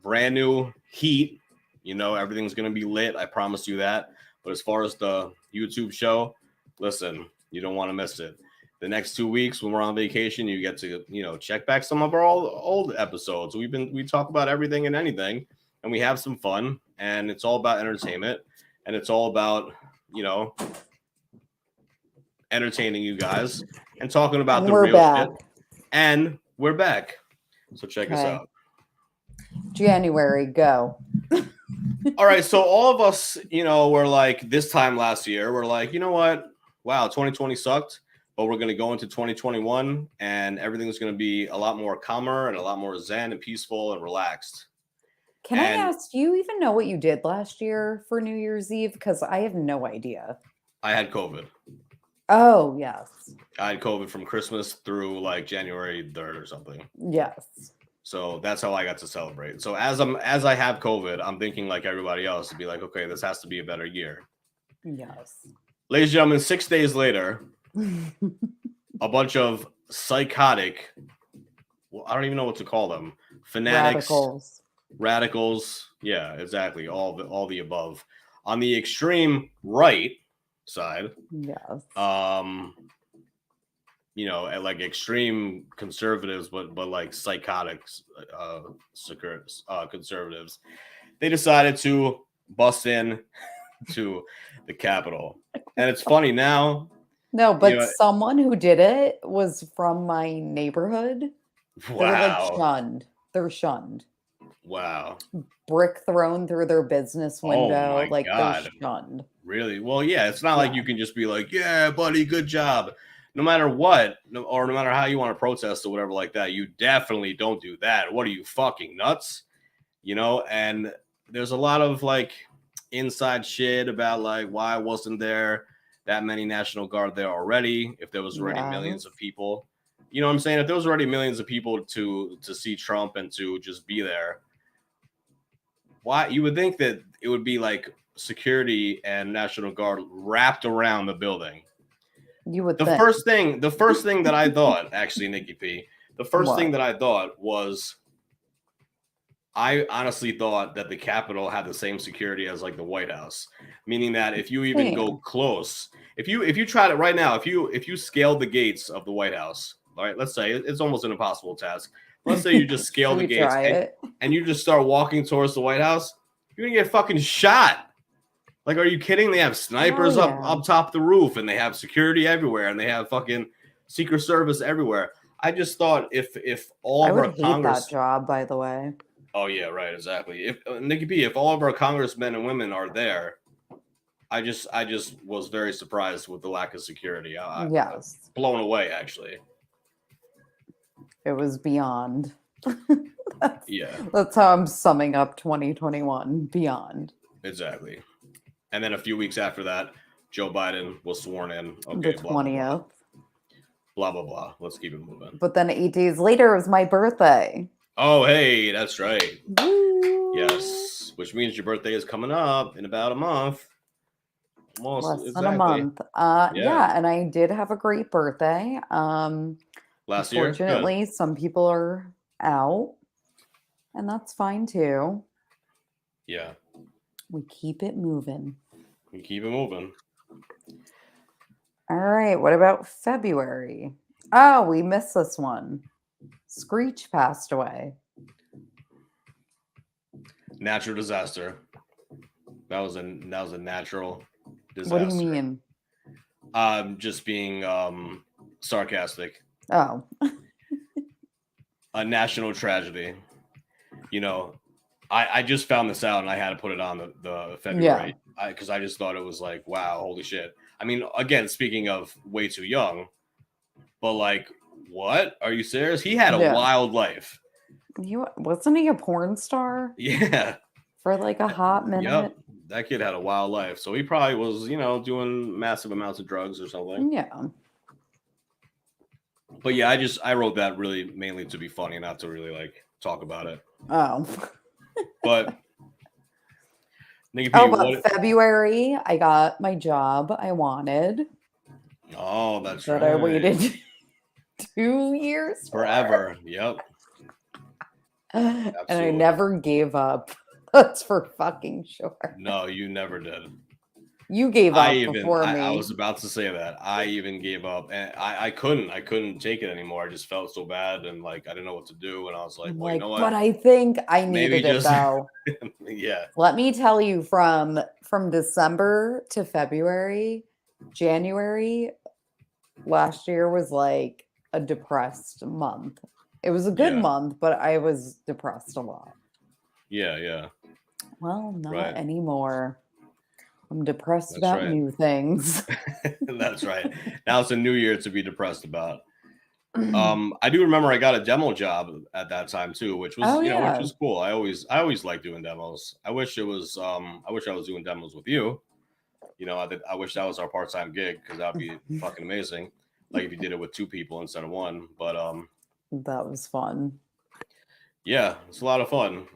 brand new heat. Everything's going to be lit. I promise you that. But as far as the YouTube show, listen, you don't want to miss it. The next 2 weeks when we're on vacation, you get to, check back some of our old episodes. We talk about everything and anything, and we have some fun, and it's all about entertainment, and it's all about, entertaining you guys and talking about the real shit. And we're back. So check us out. January, go. All right. So all of us, we're like this time last year, we're like, you know what? Wow, 2020 sucked. But we're going to go into 2021 and everything's going to be a lot more calmer and a lot more zen and peaceful and relaxed. Can I ask, do you even know what you did last year for New Year's Eve? Because I have no idea. I had COVID. Oh, yes. I had COVID from Christmas through like January 3rd or something. Yes. So that's how I got to celebrate. So as I have COVID, I'm thinking like everybody else to be like, okay, this has to be a better year. Yes. Ladies and gentlemen, 6 days later, a bunch of psychotic, I don't even know what to call them, fanatics, radicals. Yeah, exactly. All the above. On the extreme right side, yes. Like extreme conservatives, but like psychotic conservatives, they decided to bust in to the Capitol. And it's funny now. No, but someone who did it was from my neighborhood. Wow. They're shunned. Wow. Brick thrown through their business window. Oh my God. They're shunned. Really? Well, yeah, it's not like you can just be like, yeah, buddy, good job. No matter what, or no matter how you want to protest or whatever like that, you definitely don't do that. What are you, fucking nuts? And there's a lot of like inside shit about like why wasn't there that many National Guard there already if there was already millions of people. You know what I'm saying? If there was already millions of people to see Trump and to just be there, why you would think that it would be like security and National Guard wrapped around the building. You would the first thing that I thought, actually, Nikki P, the first thing that I thought was I honestly thought that the Capitol had the same security as like the White House, meaning that if you even go close, if you tried it right now, if you scaled the gates of the White House, all right, let's say it's almost an impossible task. Let's say you just scale the gates and you just start walking towards the White House, you're gonna get fucking shot. Like, are you kidding? They have snipers up top the roof, and they have security everywhere, and they have fucking Secret Service everywhere. I just thought if all of our Congress that job, by the way. Oh yeah, right, exactly. If Nikki P, if all of our congressmen and women are there, I just was very surprised with the lack of security. Yes, blown away actually. It was beyond. Yeah, that's how I'm summing up 2021. Beyond. Exactly. And then a few weeks after that, Joe Biden was sworn in. Okay, the 20th. Blah blah blah. Let's keep it moving. But then 8 days later, it was my birthday. Oh, hey, that's right. Woo. Yes, which means your birthday is coming up in about a month. Almost less than a month. Yeah, and I did have a great birthday. Last year, unfortunately, some people are out, and that's fine too. Yeah. We keep it moving. All right. What about February? Oh, we missed this one. Screech passed away. Natural disaster. That was a natural disaster. What do you mean? Just being sarcastic. Oh. A national tragedy. I just found this out and I had to put it on the February because I just thought it was like, wow, holy shit. I mean, again, speaking of way too young, but like, what? Are you serious? He had a wild life. Wasn't he a porn star? Yeah. For like a hot minute. Yep. That kid had a wild life. So he probably was, doing massive amounts of drugs or something. Yeah. But yeah, I wrote that really mainly to be funny, not to really like talk about it. Oh. But Nikki P, Oh, but what? February, I got my job I wanted Oh, that's that right. I waited 2 years for. Forever. Yep. And I Absolutely. never gave up. That's for fucking sure. No, you never did. You gave up before me. I was about to say that. I even gave up, and I couldn't take it anymore. I just felt so bad, and like I didn't know what to do, and I was like, I'm well, you like, know what? but I think I Maybe needed it just- though. Yeah. Let me tell you, from December to February, January last year was like a depressed month. It was a good Yeah. month, but I was depressed a lot. Yeah, yeah. Well, not Right. anymore. I'm depressed That's about right. new things. That's right. Now it's a new year to be depressed about. I do remember I got a demo job at that time too, which was Oh, which yeah. was cool. I always like doing demos. I wish I was doing demos with you. You know, I wish that was our part-time gig because that'd be fucking amazing. Like if you did it with 2 people instead of 1. But That was fun. yeah, it's a lot of fun.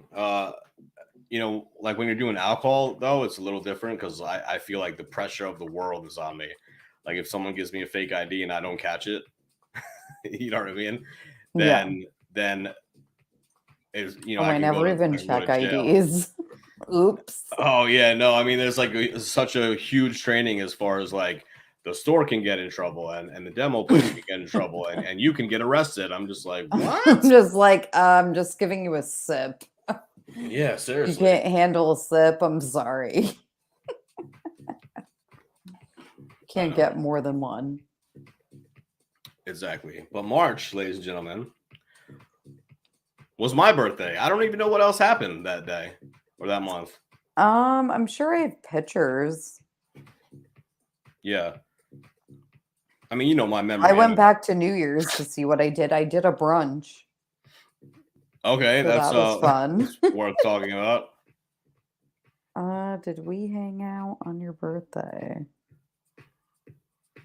You know, like when you're doing alcohol though, it's a little different because I feel like the pressure of the world is on me. Like if someone gives me a fake ID and I don't catch it, you know what I mean? Then is Oh, I never even check IDs. Oops. Oh yeah, no, I mean there's like such a huge training as far as like the store can get in trouble and the demo place can get in trouble and you can get arrested. I'm just like, what? I'm just like, I'm just giving you a sip. Yeah, You seriously. can't handle a sip. I'm sorry. Can't get more than one. Exactly. But March, ladies and gentlemen, was my birthday. I don't even know what else happened that day or that month. I'm sure I have pictures. Yeah. I mean, you know my memory. I went back to New Year's to see what I did. I did a brunch. Okay, So that's that was fun. worth talking about. Did we hang out on your birthday?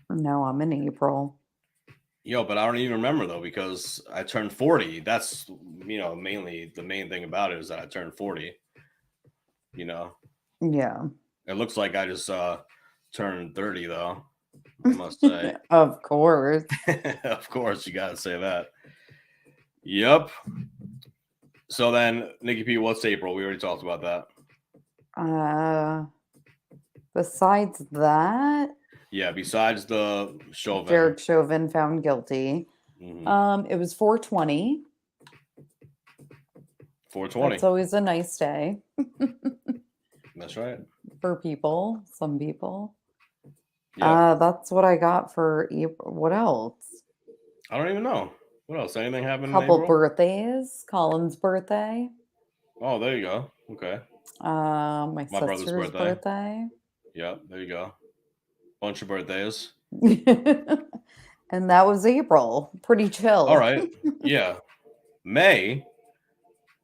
No, I'm in April. Yo, but I don't even remember though because I turned 40. That's mainly the main thing about it is that I turned 40. You know. Yeah. It looks like I just turned 30 though. I must say. Of course. Of course, you gotta say that. Yep. So then, Nikki P, what's April? We already talked about that. Besides that, Yeah, besides the Chauvin. Derek Chauvin found guilty. Mm-hmm. It was 420. 420. That's always a nice day. That's right. For people, some people. Yeah. That's what I got for April. What else? I don't even know. What else? Anything happened? Couple in April? birthdays. Colin's birthday. Oh, there you go. Okay. My brother's sister's birthday. Yeah, there you go. Bunch of birthdays. And that was April. Pretty chill. All right. Yeah. May,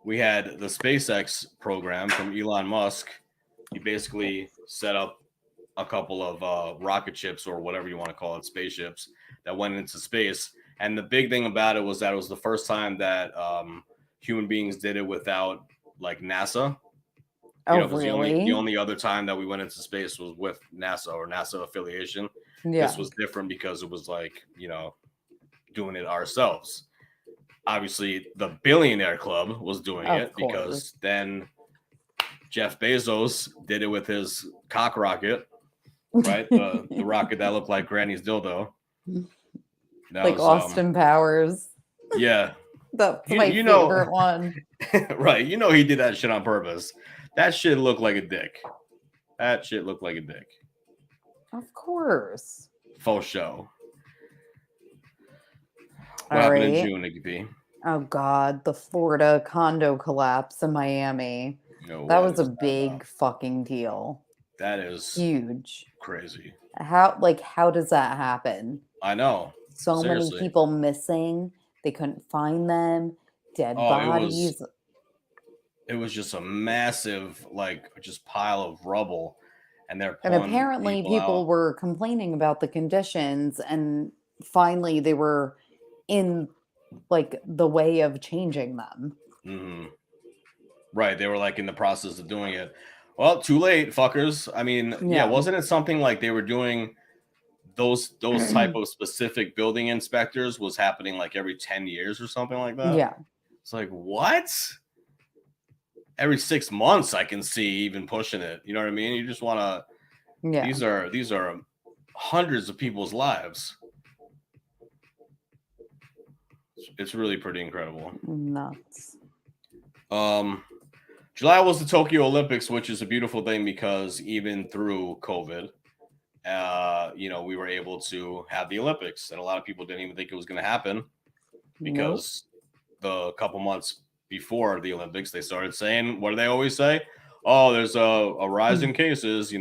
we had the SpaceX program from Elon Musk. He basically set up a couple of rocket ships or whatever you want to call it, spaceships that went into space. And the big thing about it was that it was the first time that human beings did it without like NASA. Really? The only other time that we went into space was with NASA or NASA affiliation. Yeah. This was different because it was like, doing it ourselves. Obviously, the Billionaire Club was doing it because then Jeff Bezos did it with his cock rocket, right? The rocket that looked like Granny's dildo. That like was, Austin Powers. Yeah. That's my favorite one. Right. He did that shit on purpose. That shit looked like a dick. Of course. Faux show. What happened in June, Nikki P? Oh, God. The Florida condo collapse in Miami. That was a big fucking deal. That is huge. Crazy. How does that happen? I know. So many people missing. They couldn't find them. Dead bodies. It was just a massive, just pile of rubble. And apparently people were complaining about the conditions, and finally they were in like the way of changing them. Mm-hmm. Right. They were like in the process of doing it. Well, too late, fuckers. I mean, yeah, wasn't it something like they were doing those type of specific building inspectors was happening like every 10 years or something like that? Yeah. It's like, what? Every 6 months I can see even pushing it. You know what I mean? You just want to Yeah. these are hundreds of people's lives. It's really pretty incredible. Nuts. July was the Tokyo Olympics, which is a beautiful thing because even through COVID, we were able to have the Olympics, and a lot of people didn't even think it was going to happen because the couple months before the Olympics, they started saying, what do they always say? Oh, there's a rise in cases,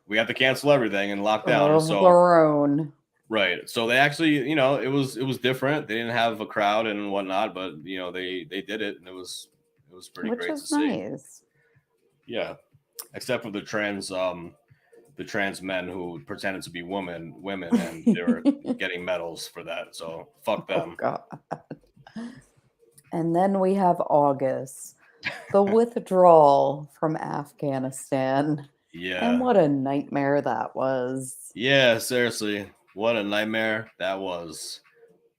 we have to cancel everything and lock down. Of their own. Right. So they actually, it was different. They didn't have a crowd and whatnot, but they did it, and it was pretty Which great is to see. Nice. Yeah. Except for the trans men who pretended to be women and they were getting medals for that. So fuck them. Oh, God. And then we have August, the withdrawal from Afghanistan. Yeah. And what a nightmare that was. Yeah, seriously. What a nightmare that was.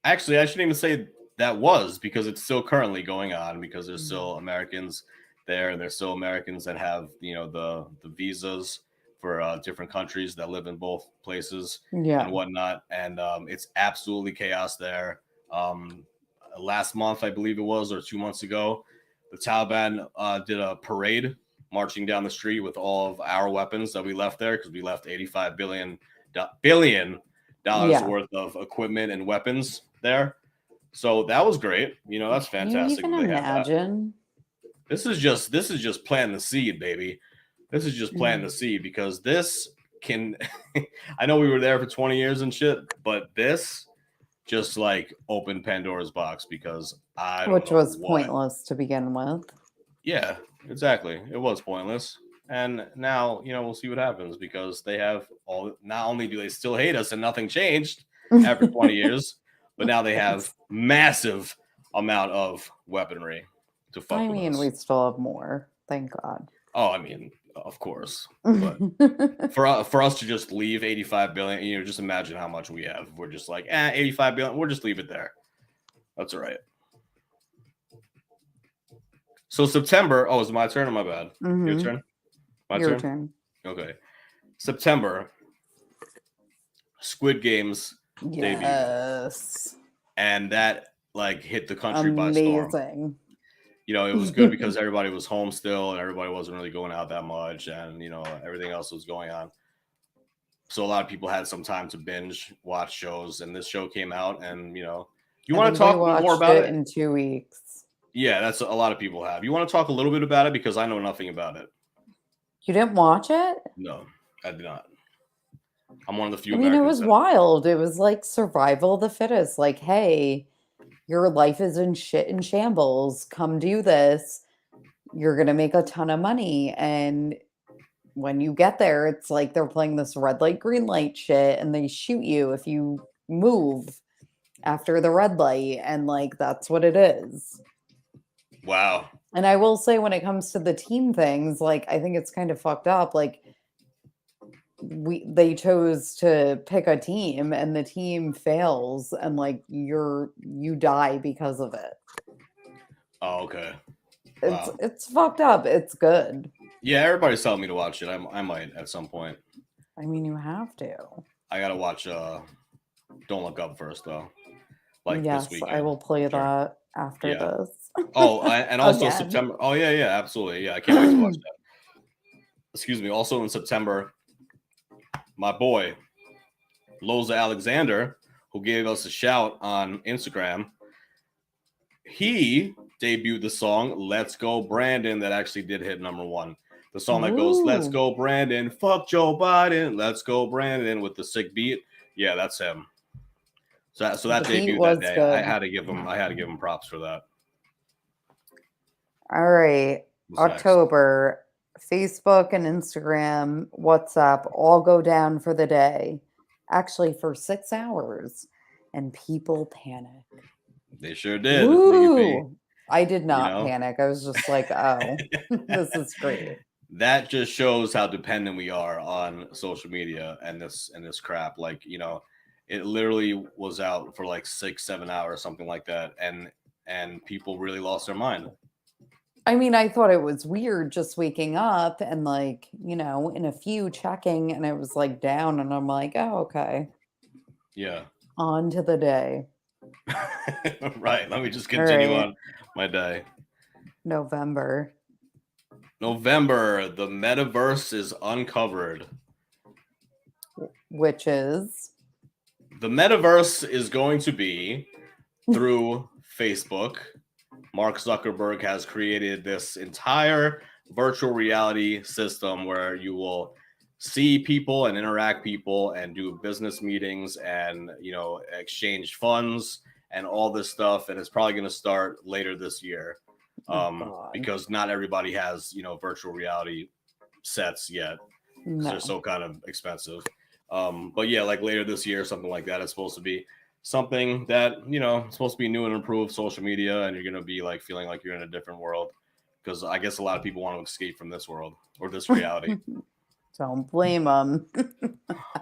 Actually, I shouldn't even say that was, because it's still currently going on, because there's still Americans there, and there's still Americans that have, the visas for different countries that live in both places and whatnot. And it's absolutely chaos there. Last month, I believe it was, or 2 months ago, the Taliban did a parade marching down the street with all of our weapons that we left there, because we left $85 billion worth of equipment and weapons there. So that was great. That's fantastic. Can you even imagine? This is just planting the seed, baby. This is just planting the seed, because this can I know we were there for 20 years and shit, but this just like opened Pandora's box, because Which was pointless to begin with. Yeah, exactly. It was pointless. And now, we'll see what happens, because they have not only do they still hate us and nothing changed after 20 years, but now they have massive amount of weaponry to fuck with us. I mean, we still have more. Thank God. Oh, I mean, of course. But for us to just leave 85 billion, just imagine how much we have. We're just like, 85 billion, we'll just leave it there. That's all right. So September, is it my turn or my bad? Your turn? Your turn. Okay. September, Squid Games debut. And that hit the country by storm. Amazing. It was good because everybody was home still, and everybody wasn't really going out that much, and everything else was going on. So a lot of people had some time to binge watch shows, and this show came out, and you want to talk more about it in 2 weeks. Yeah, that's a lot of people have. You want to talk a little bit about it, because I know nothing about it. You didn't watch it? No, I did not. I'm one of the few. It was wild. It was like survival of the fittest. Like, hey, your life is in shambles. Come do this. You're going to make a ton of money. And when you get there, it's like they're playing this red light, green light shit, and they shoot you if you move after the red light. And that's what it is. Wow. And I will say, when it comes to the team things, I think it's kind of fucked up. They chose to pick a team, and the team fails, and you die because of it. Oh, okay. It's fucked up. It's good. Yeah, everybody's telling me to watch it. I might at some point. I mean, you have to. I gotta watch Don't Look Up first, though. Yes, this weekend. I will play that after this. And also September. Oh yeah, absolutely. Yeah, I can't wait to watch that. Excuse me. Also in September, my boy Loza Alexander, who gave us a shout on Instagram, he debuted the song "Let's Go Brandon" that actually did hit #1. The song that goes, "Let's go Brandon, fuck Joe Biden, let's go Brandon," with the sick beat. Yeah, that's him. So that debuted that day. Good. I had to give him props for that. All right. October, Facebook and Instagram, WhatsApp all go down for the day. Actually, for 6 hours. and people panic. They sure did. Woo! I did not know? panic. I was just like, oh, this is great. That just shows how dependent we are on social media and this crap. Like, you know, it literally was out for like 6-7 hours, something like that, and people really lost their mind. I mean, I thought it was weird just waking up and like, you know, in a few checking and it was like down and I'm like, oh, okay. Yeah. On to the day. Right. Let me just continue right. on my day. November. The Metaverse is uncovered. Which is? The Metaverse is going to be through Facebook. Mark Zuckerberg has created this entire virtual reality system where you will see people and interact people and do business meetings and, you know, exchange funds and all this stuff. And it's probably going to start later this year because not everybody has, you know, virtual reality sets yet. No. They're so kind of expensive. But yeah, like later this year, something like that. It's supposed to be something that, you know, it's supposed to be new and improved social media, and you're going to be like feeling like you're in a different world because I guess a lot of people want to escape from this world or this reality. Don't blame them.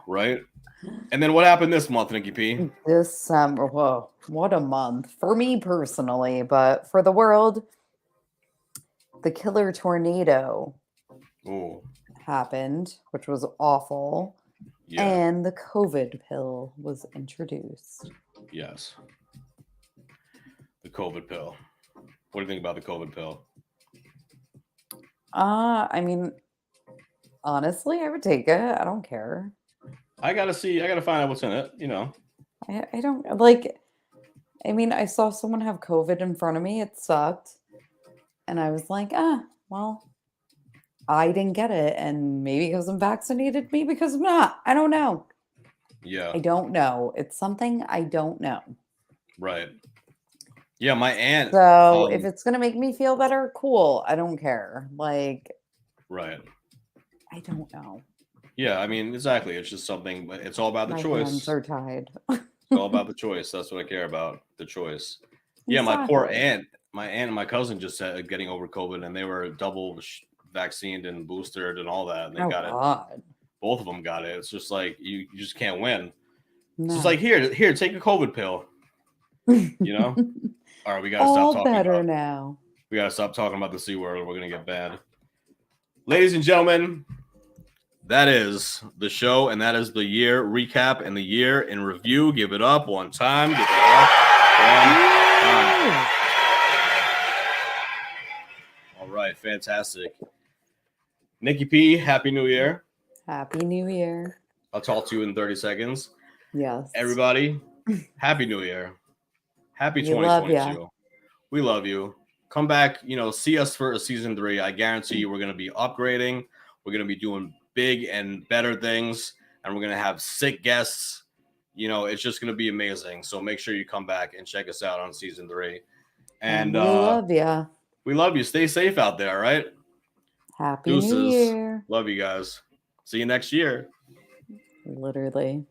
Right? And then what happened this month, Nikki P? December. Whoa, what a month for me personally, but for the world, the killer tornado happened, which was awful. Yeah. And the COVID pill was introduced. Yes. The COVID pill. What do you think about the COVID pill? I mean, honestly, I would take it. I don't care. I gotta find out what's in it, you know. I don't like, I mean, I saw someone have COVID in front of me. It sucked. And I was like, well, I didn't get it. And maybe because I'm vaccinated, maybe because I'm not. I don't know. Yeah. I don't know. It's something I don't know. Right. Yeah, my aunt. So if it's going to make me feel better, cool. I don't care. Like. Right. I don't know. Yeah, I mean, exactly. It's just something, but it's all about the choice. My hands are tied. It's all about the choice. That's what I care about. The choice. Yeah, exactly. My poor aunt. My aunt and my cousin just said getting over COVID, and they were double vaccinated and boosted and all that. And they got it. Both of them got it. It's just like you just can't win. No. It's just like here, take a COVID pill. You know. All right, we gotta stop talking better now. We gotta stop talking about the C word. We're gonna get bad. Ladies and gentlemen, that is the show, and that is the year recap and the year in review. Give it up one time. Give it up one time. All right, fantastic. Nikki P, Happy New Year. Happy New Year. I'll talk to you in 30 seconds. Yes. Everybody, Happy New Year. Happy 2022. We love you. Come back, you know, see us for season 3. I guarantee you we're going to be upgrading. We're going to be doing big and better things, and we're going to have sick guests. You know, it's just going to be amazing. So make sure you come back and check us out on season 3. And we love you. We love you. Stay safe out there, all right? Happy Deuces. New Year. Love you guys. See you next year. Literally.